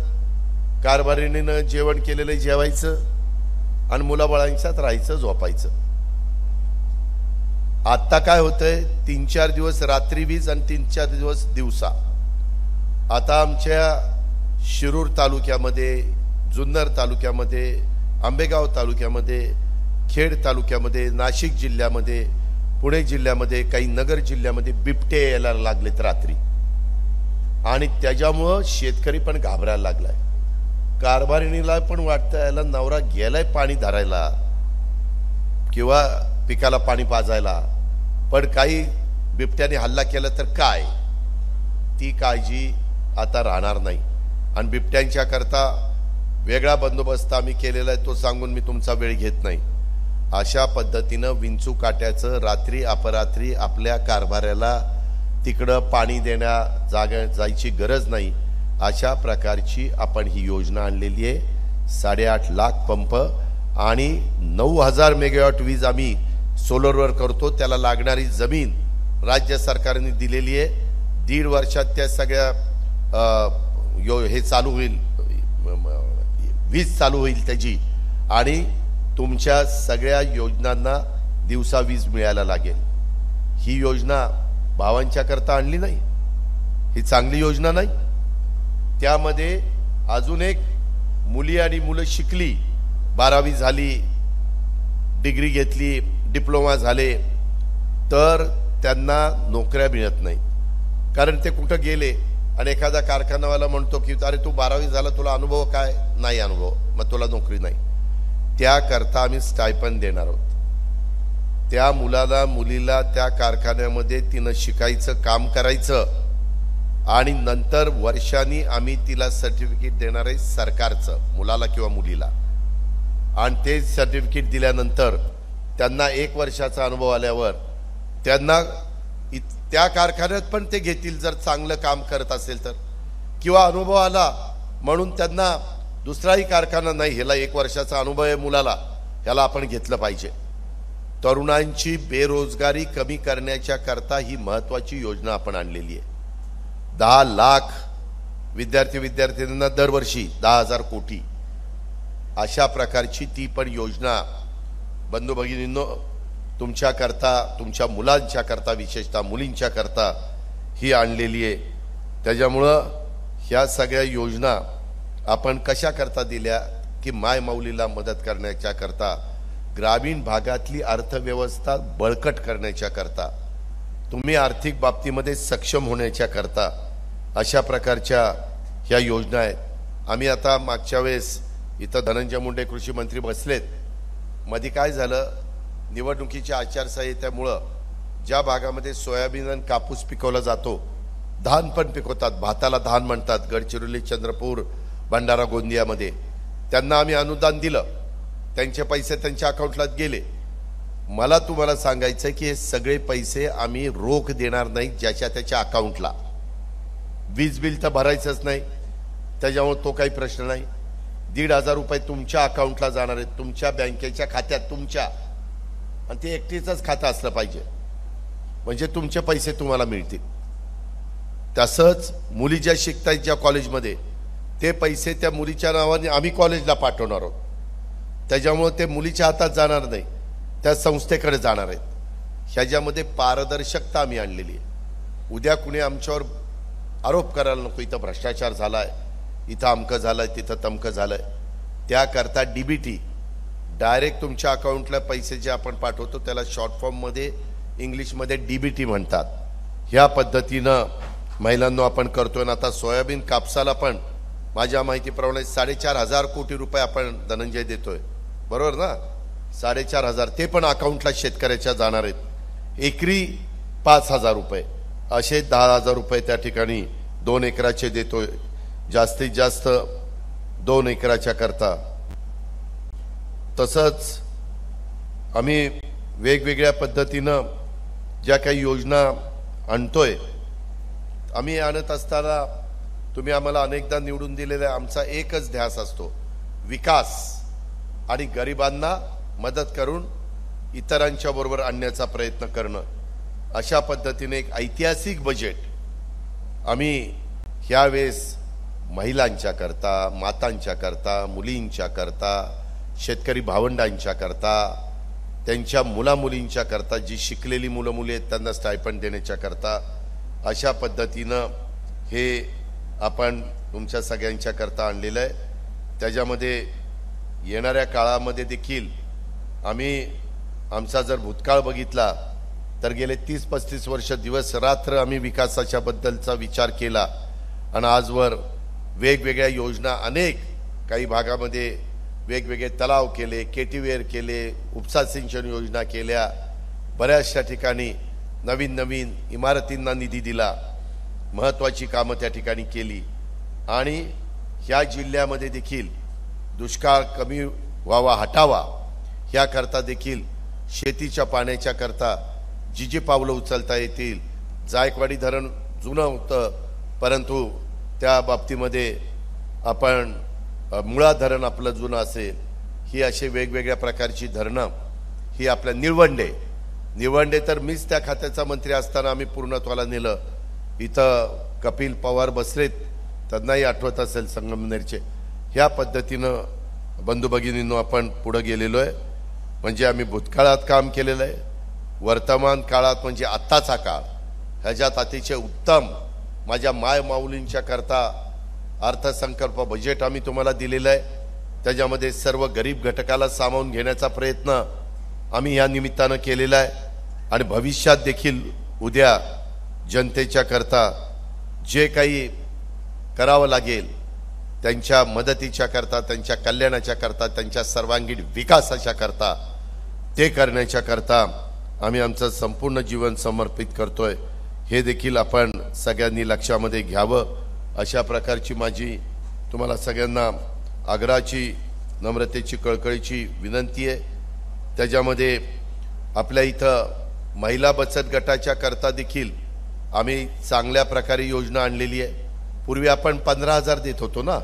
कारभारीनं जेवण केलेलं जेवायचं आणि मुलाबाळांच्यात राहायचं, झोपायचं. आता काय होतंय, 3-4 दिवस रात्री वीज आणि 3-4 दिवस दिवसा. आता आमच्या शिरूर तालुक्यामध्ये, जुन्नर तालुक्यामध्ये, आंबेगाव तालुक्यामध्ये, खेड तालुक्यामध्ये, नाशिक जिल्ह्यामध्ये, पुणे जिल्ह्यामध्ये, काही नगर जिल्ह्यामध्ये बिबटे यायला लागलेत रात्री. आणि त्याच्यामुळं शेतकरी पण घाबरायला लागलाय. कारभारिणीला पण वाटतं याला नवरा गेलाय पाणी धरायला किंवा पिकाला पाणी पाजायला, पण काही बिबट्याने हल्ला केला तर काय, ती काळजी आता राहणार नाही. आणि बिबट्यांच्या करता वेगळा बंदोबस्त आम्ही केलेला आहे, तो सांगून मी तुमचा वेळ घेत नाही. अशा पद्धतीनं विंचू काट्याचं रात्री अपरात्री आपल्या कारभाऱ्याला तिकडं पाणी जायची गरज नाही, अशा प्रकारची आपण ही योजना आणलेली आहे. 8.5 लाख पंप आणि 9,000 मेगावॉट वीज आम्ही सोलरवर करतो. त्याला लागणारी जमीन राज्य सरकारने दिलेली आहे. 1.5 वर्षात त्या सगळ्या हे चालू होईल, वीज चालू होईल त्याची, आणि तुमच्या सगळ्या योजनांना दिवसा वीज मिळायला लागेल. ही योजना भावांच्या करता आणली नाही, ही चांगली योजना नाही. त्यामध्ये अजून एक, मुली आणि मुलं शिकली, 12वी झाली, डिग्री घेतली, डिप्लोमा झाले, तर त्यांना नोकऱ्या मिळत नाही. कारण ते कुठं गेले आणि एखादा कारखानावाला म्हणतो की अरे तू 12वी झाला, तुला अनुभव काय, नाही अनुभव, मग तुला नोकरी नाही. त्याकरता आम्ही स्टायपंड देणार आहोत. त्या मुलाला मुलीला त्या कारखान्यामध्ये तिनं शिकायचं, काम करायचं, आणि नंतर वर्षांनी आम्ही तिला सर्टिफिकेट देणार आहे सरकारचं, मुलाला किंवा मुलीला. आणि ते सर्टिफिकेट दिल्यानंतर त्यांना 1 वर्षाचा अनुभव आल्यावर त्यांना त्या कारखान्यात पण ते घेतील, जर चांगलं काम करत असेल तर. किंवा अनुभव आला म्हणून त्यांना दुसराही कारखाना नाही, ह्याला 1 वर्षाचा अनुभव आहे मुलाला, ह्याला आपण घेतलं पाहिजे. तरुणांची बेरोजगारी कमी करण्याच्या करता ही महत्वाची योजना आपण आणलेली आहे. 10 लाख विद्यार्थ्यांना दरवर्षी 10,000 कोटी, अशा प्रकारची ती पण योजना बंधू भगिनींनो तुमच्या करता, तुमच्या मुलांच्या करता, विशेषतः मुलींच्या करता ही आणलेली आहे. त्याच्यामुळं ह्या सगळ्या योजना आपण कशा करता दिल्या की माय माऊलीला मदत करण्याच्या करता, ग्रामीण भागातली अर्थव्यवस्था बळकट करण्याच्या करता, तुम्ही आर्थिक बाबतीमध्ये सक्षम होण्याच्या करता अशा प्रकारच्या ह्या योजना आहेत. आम्ही आता मागच्या वेळेस इथं धनंजय मुंडे कृषी मंत्री बसलेत, मध्ये काय झालं, निवडणुकीच्या आचारसंहितेमुळं ज्या भागामध्ये सोयाबीन आणि कापूस पिकवला जातो, धान पण पिकवतात, भाताला धान म्हणतात, गडचिरोली, चंद्रपूर, भंडारा, गोंदियामध्ये, त्यांना आम्ही अनुदान दिलं, त्यांचे पैसे त्यांच्या अकाउंटला गेले. मला तुम्हाला सांगायचं की हे सगळे पैसे आम्ही रोख देणार नाही ज्याच्या त्याच्या अकाउंटला. वीज बिल तर भरायचंच नाही, त्याच्यामुळे तो काही प्रश्न नाही. 1,500 रुपये तुमच्या अकाउंटला जाणार आहेत, तुमच्या बँकेच्या खात्यात तुमच्या, आणि ते एकटीचंच खातं असलं पाहिजे, म्हणजे तुमचे पैसे तुम्हाला मिळतील. तसंच मुली ज्या शिकतायत ज्या कॉलेजमध्ये, ते पैसे त्या मुलीच्या नावाने आम्ही कॉलेजला पाठवणार आहोत, त्याच्यामुळे ते मुलीच्या हातात जाणार नाही, त्या संस्थेकडे जाणार आहेत. ह्याच्यामध्ये पारदर्शकता आम्ही आणलेली आहे. उद्या कुणी आमच्यावर आरोप करायला नको, इथं भ्रष्टाचार झालाय, इथं अमकं झालंय, तिथं तमकं झालंय. त्याकरता डीबीटी डायरेक्ट तुमच्या अकाउंटला पैसे जे आपण पाठवतो त्याला शॉर्ट फॉर्ममध्ये इंग्लिशमध्ये डीबीटी म्हणतात. ह्या पद्धतीनं महिलांना आपण करतोय. आता सोयाबीन कापसाला पण माझ्या माहितीप्रमाणे 4,500 कोटी रुपये आपण धनंजय देतोय, बरोबर ना, 4,500, ते पण अकाउंटला शेतकऱ्याच्या जाणार आहेत. एकरी 5,000 रुपये असे 10,000 रुपये त्या ठिकाणी 2 एकराचे देतोय, जास्तीत जास्त 2 एकराच्या करता। तसंच आम्ही वेगवेगळ्या पद्धतीनं ज्या काही योजना आणतोय, आम्ही आणत असताना तुम्ही आम्हाला अनेकदा निवडून दिलेला आमचा एकच ध्यास असतो, विकास आणि गरिबांना मदत करून इतरांच्या बरोबर आणण्याचा प्रयत्न करणं। अशा पद्धतीने एक ऐतिहासिक बजेट आम्ही ह्यावेळेस महिलांच्या करता, मातांच्या करता, मुलींच्या करता, शेतकरी भावंडांच्या करता, त्यांच्या मुलामुलींच्या करता, जी शिकलेली मुलं मुली आहेत त्यांना स्टायपंड देण्याच्या करता अशा पद्धतीनं हे आपण तुमच्या सगळ्यांच्या करता आणलेलं आहे। त्याच्यामध्ये येणाऱ्या काळामध्ये देखील आम्ही आमचा जर भूतकाळ बघितला तर गेले 30-35 वर्ष दिवस रात्र आम्ही विकासाच्या बद्दलचा विचार केला आणि आजवर वेगवेगळ्या योजना अनेक काही भागामध्ये वेगवेगळे तलाव केले, केटीवेर केले, उपसा सिंचन योजना केल्या, बऱ्याचशा ठिकाणी नवीन नवीन इमारतींना निधी दिला, महत्त्वाची कामं त्या ठिकाणी केली आणि ह्या जिल्ह्यामध्ये देखील दुष्काळ कमी व्हावा, हटावा ह्याकरता देखील शेतीच्या पाण्याच्या करता जी जी पावलं उचलता येतील। जायकवाडी धरण जुनं होतं, परंतु त्या बाबतीमध्ये आपण मुळा धरण आपलं जुनं असेल, ही असे वेगवेगळ्या प्रकारची धरणं ही आपल्या निळवंडे तर मीच त्या खात्याचा मंत्री असताना आम्ही पूर्णत्वाला नेलं। इथं कपिल पवार बसलेत, त्यांनाही आठवत असेल संगमनेरचे। ह्या पद्धतीनं बंधू भगिनींनो आपण पुढे गेलेलो आहे। म्हणजे आम्ही भूतकाळात काम केलेलं आहे, वर्तमान काळात म्हणजे आत्ताचा काळ ह्याच्यात अतिशय उत्तम माझ्या माय माऊलींच्या करता अर्थसंकल्प बजेट आम्ही तुम्हाला दिलेलं आहे। त्याच्यामध्ये सर्व गरीब घटकाला सामावून घेण्याचा प्रयत्न आम्ही या निमित्तानं केलेला आहे आणि भविष्यात देखील उद्या जनतेच्या करता जे काही करावं लागेल त्यांच्या मदतीच्या करता, त्यांच्या कल्याणाच्या करता, त्यांच्या सर्वांगीण विकासाच्या करता ते करण्याच्या करता आम्ही आमचं संपूर्ण जीवन समर्पित करतोय। हे देखील आपण सगळ्यांनी लक्षामध्ये घ्यावं अशा प्रकारची माझी तुम्हाला सगळ्यांना आग्रहाची, नम्रतेची, कळकळीची विनंती आहे। त्याच्यामध्ये आपल्या इथं महिला बचत गटाच्या करता देखील आम्ही चांगल्या प्रकारे योजना आणलेली आहे। पूर्वी आपण 15,000 देत होतो ना,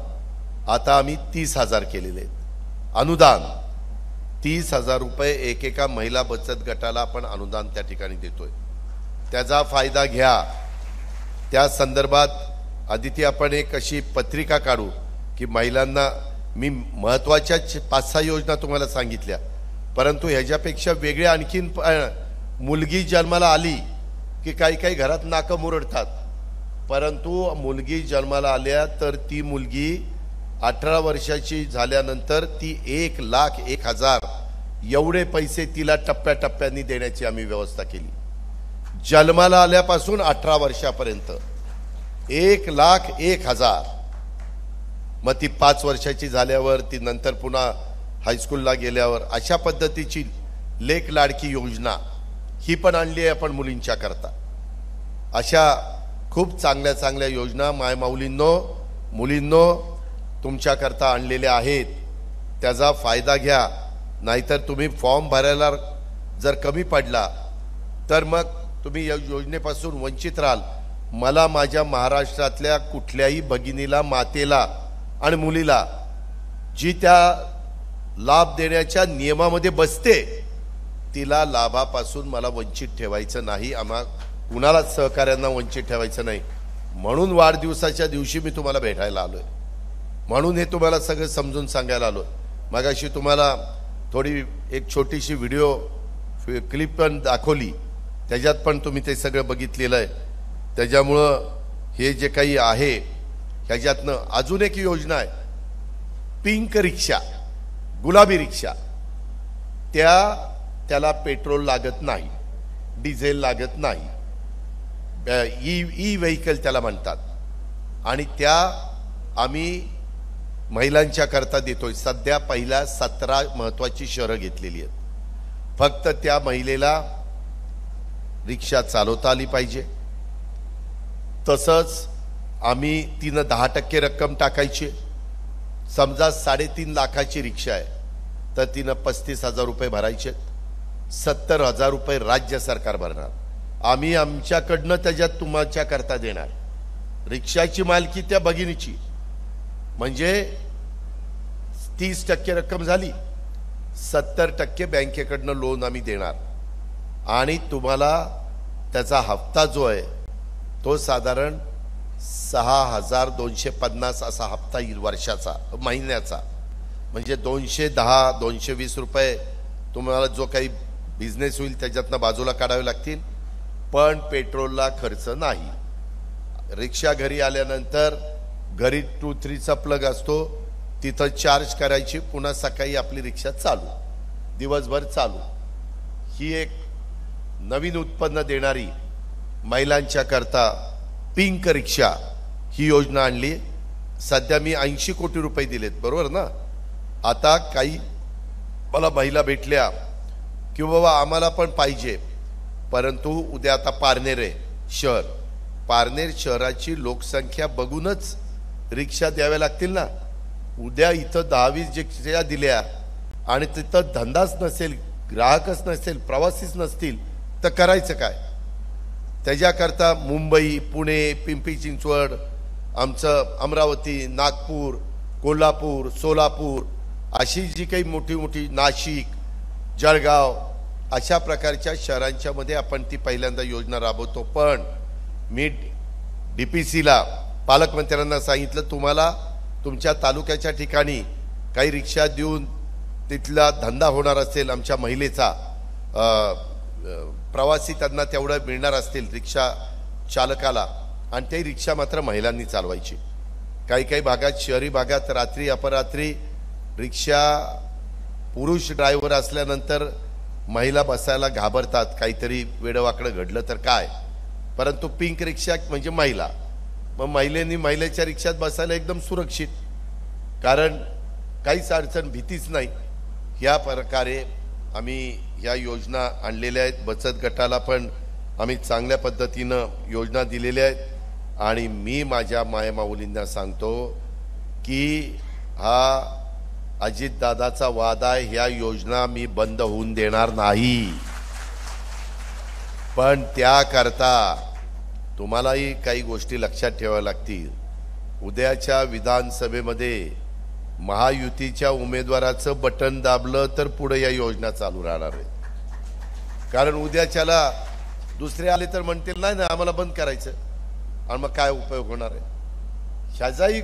आता आम्ही 30,000 केलेले आहेत अनुदान। 30,000 रुपये एकेका महिला बचत गटाला आपण अनुदान त्या ठिकाणी देतोय, त्याचा फायदा घ्या। त्या संदर्भात आदिती आपण एक अशी पत्रिका काढू की महिलांना, मी महत्त्वाच्या 5-6 योजना तुम्हाला सांगितल्या, परंतु ह्याच्यापेक्षा वेगळे आणखीन मुलगी जन्माला आली की काही घरात नाकं मुरडतात, परंतु मुलगी जन्माला आल्या तर ती मुलगी 18 वर्षाची झाल्यानंतर ती 1,01,000 एवढे पैसे तिला टप्प्याटप्प्यांनी देण्याची आम्ही व्यवस्था केली। जन्माला आल्यापासून 18 वर्षापर्यंत 1,01,000। मग ती 5 वर्षाची झाल्यावर, ती नंतर पुन्हा हायस्कूलला गेल्यावर अशा पद्धतीची लेक लाडकी योजना ही पण आणली आहे आपण मुलींच्या करता। अशा खूप चांगल्या चांगल्या योजना माय माऊलींनो, मुलींनो तुमच्या करता आणलेल्या आहेत, त्याचा फायदा घ्या। नाहीतर तुम्ही फॉर्म भरायला जर कमी पडला तर मग तुम्ही या योजनेपासून वंचित राहाल। मला माझ्या महाराष्ट्रातल्या कुठल्याही भगिनीला, मातेला आणि मुलीला जी त्या लाभ देण्याच्या नियमामध्ये बसते तिला लाभापासून मला वंचित ठेवायचं नाही, आम्हा कुणालाच सहकार्यांना वंचित ठेवायचं नाही। म्हणून वाढदिवसाच्या दिवशी मी तुम्हाला भेटायला आलोय, म्हणून हे तुम्हाला सगळं समजून सांगायला आलोय। मगाशी तुम्हाला थोडी एक छोटीशी व्हिडिओ क्लिप पण दाखवली, त्याच्यात पण तुम्ही ते सगळं बघितलेलं आहे। त्याच्यामुळं हे जे काही आहे ह्याच्यातनं अजून एक योजना आहे, पिंक रिक्षा, गुलाबी रिक्षा, त्याला पेट्रोल लागत नाही, डिझेल लागत नाही, ई व्हेकल त्याला म्हणतात आणि त्या आम्ही महिलांच्या करता देतोय। सध्या पहिल्या 17 महत्त्वाची शहरं घेतलेली आहेत। फक्त त्या महिलेला रिक्षा चालवता आली पाहिजे। तसंच आम्ही तिनं 10% रक्कम टाकायची। समजा 3.5 लाखाची रिक्षा आहे तर तिनं 35,000 रुपये भरायचे, 70,000 रुपये राज्य सरकार भरणार, आम्ही आमच्याकडनं त्याच्यात तुमच्या करता देणार। रिक्षाची मालकी त्या भगिनीची, म्हणजे 30% रक्कम झाली, 70% बँकेकडनं लोन आम्ही देणार आणि तुम्हाला त्याचा हप्ता जो आहे तो साधारण 6,250 असा हप्ता येईल वर्षाचा, महिन्याचा, म्हणजे 210-220 रुपये तुम्हाला जो काही बिझनेस होईल त्याच्यातनं बाजूला काढावे लागतील, पण पेट्रोलला खर्च नाही। रिक्षा घरी आल्यानंतर घरी 2-3चा प्लग असतो, तिथं चार्ज करायची, पुन्हा सकाळी आपली रिक्षा चालू, दिवसभर चालू। ही एक नवीन उत्पन्न देणारी महिलांच्या करता पिंक रिक्षा ही योजना आणली। सध्या मी 80 कोटी रुपये दिलेत, बरोबर ना। आता काही मला महिला भेटल्या की बाबा आम्हाला पण पाहिजे, परंतु उद्या आता पारनेर आहे शहर, पारनेर शहराची लोकसंख्या बघूनच रिक्षा द्याव्या लागतील ना। उद्या इथं 10-20 रिक्षा दिल्या आणि तिथं धंदाच नसेल, ग्राहकच नसेल, प्रवासीच नसतील तर करायचं काय? त्याच्याकरता मुंबई, पुणे, पिंपरी चिंचवड, आमचं अमरावती, नागपूर, कोल्हापूर, सोलापूर अशी जी काही मोठी मोठी, नाशिक, जळगाव अशा प्रकारच्या शहरांच्या मध्ये आपण ती पहिल्यांदा योजना राबवतो। पण मी DPCला पालकमंत्र्यांना सांगितलं, तुम्हाला तुमच्या तालुक्याच्या ठिकाणी काही रिक्षा देऊन तिथला धंदा होणार असेल, आमच्या महिलेचा प्रवासी त्यांना तेवढं मिळणार असतील रिक्षा चालकाला, आणि ते रिक्षा मात्र महिलांनी चालवायची। काही काही भागात, शहरी भागात रात्री अपरात्री रिक्षा पुरुष ड्रायव्हर असल्यानंतर महिला बसायला घाबरतात, काहीतरी वेडवाकडं घडलं तर काय। परंतु पिंक रिक्षा म्हणजे महिला, मग महिलेनी महिलेच्या रिक्षात बसायला एकदम सुरक्षित, कारण काहीच अडचण, भीतीच नाही। या प्रकारे आम्ही या योजना आणलेल्या आहेत। बचत गटाला पण आम्ही चांगल्या पद्धतीनं योजना दिलेल्या आहेत आणि मी माझ्या मायमाऊलींना सांगतो की हा अजितदादाचा वादा आहे, ह्या योजना मी बंद होऊन देणार नाही। पण त्याकरता तुम्हालाही काही गोष्टी लक्षात ठेवाव्या लागतील। उद्याच्या विधानसभेमध्ये महायुतीच्या उमेदवाराचं बटन दाबलं तर पुढे या योजना चालू राहणार आहे, कारण उद्याच्याला दुसरे आले तर म्हणतील नाही ना आम्हाला बंद करायचं, आणि मग काय उपयोग होणार आहे? ह्याचाही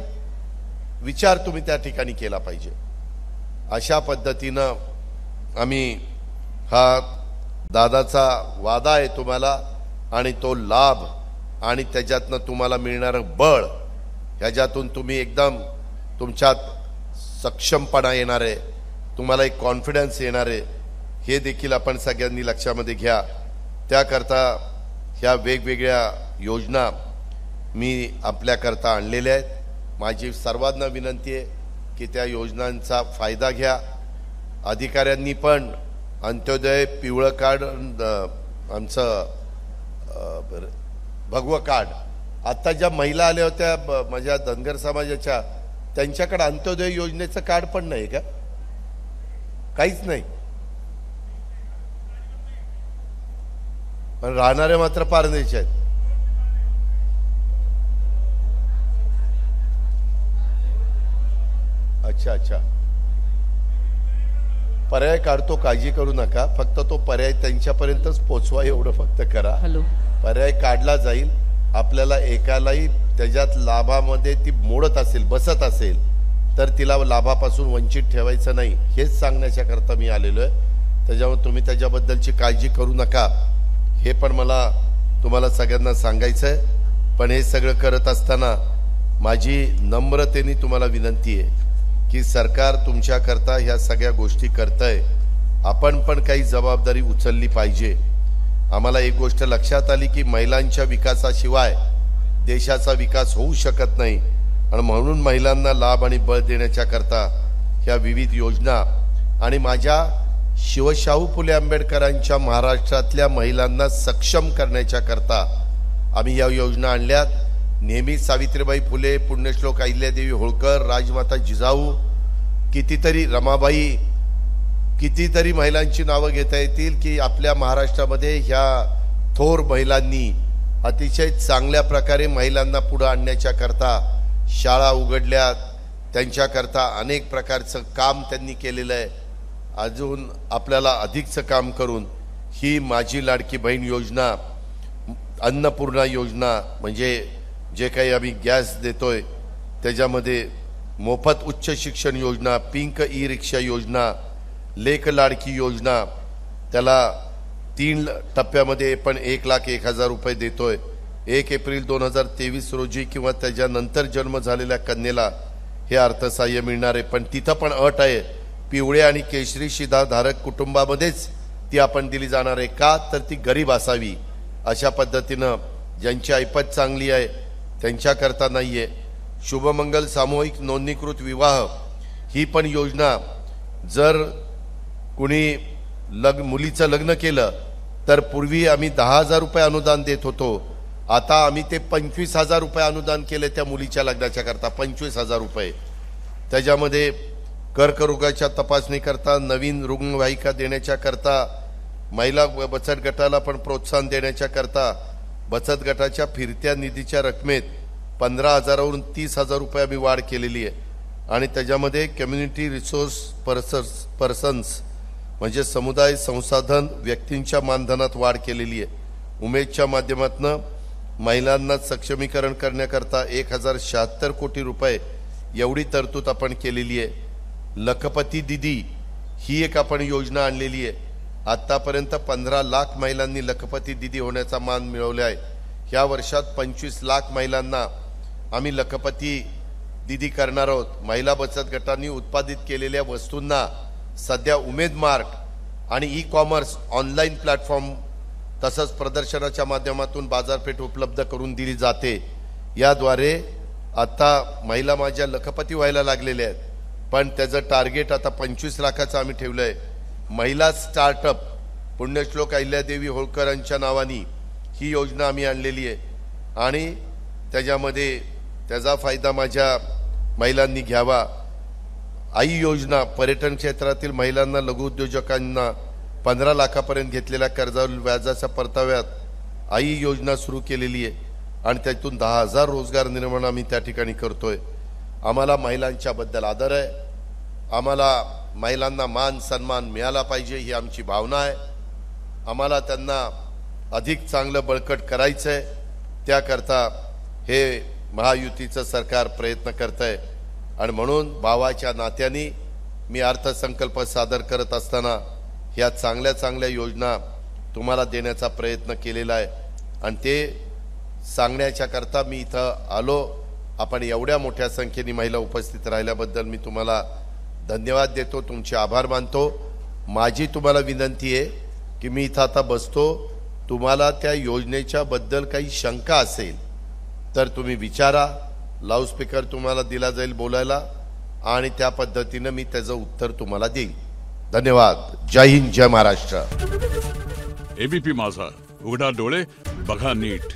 विचार तुम्ही त्या ठिकाणी केला पाहिजे। अशा पद्धतीनं आम्ही हा दादाचा वादा आहे तुम्हाला, आणि तो लाभ आणि त्याच्यातनं तुम्हाला मिळणारं बळ, ह्याच्यातून तुम्ही एकदम तुमच्यात सक्षमपणा येणार आहे, तुम्हाला एक कॉन्फिडन्स येणार आहे, हे देखील आपण सगळ्यांनी लक्षामध्ये घ्या। त्याकरता ह्या वेगवेगळ्या योजना मी आपल्याकरता आणलेल्या आहेत। माझी सर्वांना विनंती आहे की त्या योजनांचा फायदा घ्या। अधिकाऱ्यांनी पण अंत्योदय पिवळं कार्ड, आमचं भगवं कार्ड, आता ज्या महिला आल्या होत्या माझ्या धनगर समाजाच्या, त्यांच्याकडे अंत्योदय योजनेचं कार्ड पण नाही का? काहीच नाही, पण राहणारे मात्र पारनेरचे आहेत। अच्छा अच्छा, पर्याय काढतो, काळजी करू नका, फक्त तो पर्याय त्यांच्यापर्यंतच पोचवा एवढं फक्त करा। पर्याय काढला जाईल, आपल्याला एकालाही त्याच्यात लाभामध्ये ती मोडत असेल, बसत असेल तर तिला लाभापासून वंचित ठेवायचं नाही, हेच सांगण्याच्या करता मी आलेलो आहे। त्याच्यामुळे तुम्ही त्याच्याबद्दलची काळजी करू नका, हे पण मला तुम्हाला सगळ्यांना सांगायचं आहे। पण हे सगळं करत असताना माझी नम्रतेने तुम्हाला विनंती आहे की सरकार तुमच्या करता ह्या सगळ्या गोष्टी करतंय, आपण पण काही जबाबदारी उचलली पाहिजे। आम्हाला एक गोष्ट लक्षात आली की महिलांच्या विकासाशिवाय देशाचा विकास होऊ शकत नाही, आणि म्हणून महिलांना लाभ आणि बळ देण्याच्या करता ह्या विविध योजना, आणि माझ्या शिवशाहू फुले आंबेडकरांच्या महाराष्ट्रातल्या महिलांना सक्षम करण्याच्या करता आम्ही या योजना आणल्यात। नेहमी सावित्रीबाई फुले, पुण्यश्लोक अहिल्यादेवी होळकर, राजमाता जिजाऊ, कितीतरी रमाबाई, कितीतरी महिलांची नावं घेता येतील की आपल्या महाराष्ट्रामध्ये ह्या थोर महिलांनी अतिशय चांगल्या प्रकारे महिलांना पुढे आणण्याच्या करता शाळा उघडल्यात, त्यांच्याकरता अनेक प्रकारचं काम त्यांनी केलेलं आहे। अजून आपल्याला अधिकचं काम करून ही माझी लाडकी बहीण योजना, अन्नपूर्णा योजना, म्हणजे जे काही आम्ही गॅस देतोय त्याच्यामध्ये मोफत उच्च शिक्षण योजना, पिंक ई रिक्षा योजना, लेक लाडकी योजना, त्याला 3 टप्प्यामध्ये पण 1,01,000 रुपये देतोय। 1 एप्रिल 2023 रोजी किंवा त्याच्यानंतर जन्म झालेल्या कन्येला हे अर्थसहाय्य मिळणार आहे। पण तिथं पण अट आहे, पिवळे आणि केशरी शिधाधारक कुटुंबामध्येच ती आपण दिली जाणार आहे। का तर ती गरीब असावी अशा पद्धतीनं, ज्यांची ऐपत चांगली आहे त्यांच्याकरता नाही आहे। शुभमंगल सामूहिक नोंदणीकृत विवाह ही पण योजना, जर कुणी मुलीचं लग्न केलं तर पूर्वी आम्ही 10,000 रुपये अनुदान देत होतो, आता आम्ही ते 25,000 रुपये अनुदान केले त्या मुलीच्या लग्नाच्या करता, 25,000 रुपये। त्याच्यामध्ये कर्करोगाच्या तपासणी करता, नवीन रुग्णवाहिका देण्याच्या करता, महिला बचत गटाला पण प्रोत्साहन देण्याच्या करता बचत गटाच्या फिरत्या निधीच्या रकमेत 15,000वरून 30,000 रुपये आम्ही वाढ केलेली आहे। आणि त्याच्यामध्ये कम्युनिटी रिसोर्स पर्सन्स म्हणजे समुदाय संसाधन व्यक्तींच्या मानधनात वाढ केलेली आहे। उमेदच्या माध्यमातून महिलांना सक्षमीकरण करण्याकरता 1,076 कोटी रुपये एवढी तरतूद आपण केलेली आहे। लखपती दिदी ही एक आपण योजना आणलेली आहे। आतापर्यंत 15 लाख महिलांनी लखपती दिदी होण्याचा मान मिळवला आहे। ह्या वर्षात 25 लाख महिलांना आम्ही लखपती दिदी करणार आहोत। महिला बचत गटांनी उत्पादित केलेल्या वस्तूंना सध्या उमेद मार्क आणि ई कॉमर्स ऑनलाईन प्लॅटफॉर्म तसंच प्रदर्शनाच्या माध्यमातून बाजारपेठ उपलब्ध करून दिली जाते। याद्वारे आता महिला माझ्या लखपती व्हायला लागलेल्या आहेत, पण त्याचं टार्गेट आता 25 लाखाचं आम्ही ठेवलं आहे। महिला स्टार्टअप पुण्यश्लोक अहिल्यादेवी होळकरांच्या नावानी ही योजना आम्ही आणलेली आहे आणि त्याच्यामध्ये त्याचा फायदा माझ्या महिलांनी घ्यावा। आई योजना पर्यटन क्षेत्रातील महिलांना, लघुउद्योजकांना 15 लाखापर्यंत घेतलेल्या कर्जावरील व्याजाच्या परताव्यात आई योजना सुरू केलेली आहे आणि त्यातून 10,000 रोजगार निर्माण आम्ही त्या ठिकाणी करतोय। आम्हाला महिलांच्याबद्दल आदर आहे, आम्हाला महिलांना मान सन्मान मिळाला पाहिजे ही आमची भावना आहे। आम्हाला त्यांना अधिक चांगलं बळकट करायचं आहे, त्याकरता हे महायुतीचं सरकार प्रयत्न करत आहे। आणि म्हणून भावाच्या नात्याने मी अर्थसंकल्प सादर करत असताना ह्या चांगल्या चांगल्या योजना तुम्हाला देण्याचा प्रयत्न केलेला आहे आणि ते सांगण्याच्या करता मी इथं आलो। आपण एवढ्या मोठ्या संख्येने महिला उपस्थित राहिल्याबद्दल मी तुम्हाला धन्यवाद देतो, तुमचे आभार मानतो। माझी तुम्हाला विनंती आहे की मी इथं आता बसतो, तुम्हाला त्या योजनेच्या बद्दल काही शंका असेल तर तुम्ही विचारा, लाऊडस्पीकर तुम्हाला दिला जाईल बोलायला आणि त्या पद्धतीने मी त्याचं उत्तर तुम्हाला देईन। धन्यवाद। जय हिंद, जय महाराष्ट्र। एबीपी माझा, उघडा डोळे बघा नीट।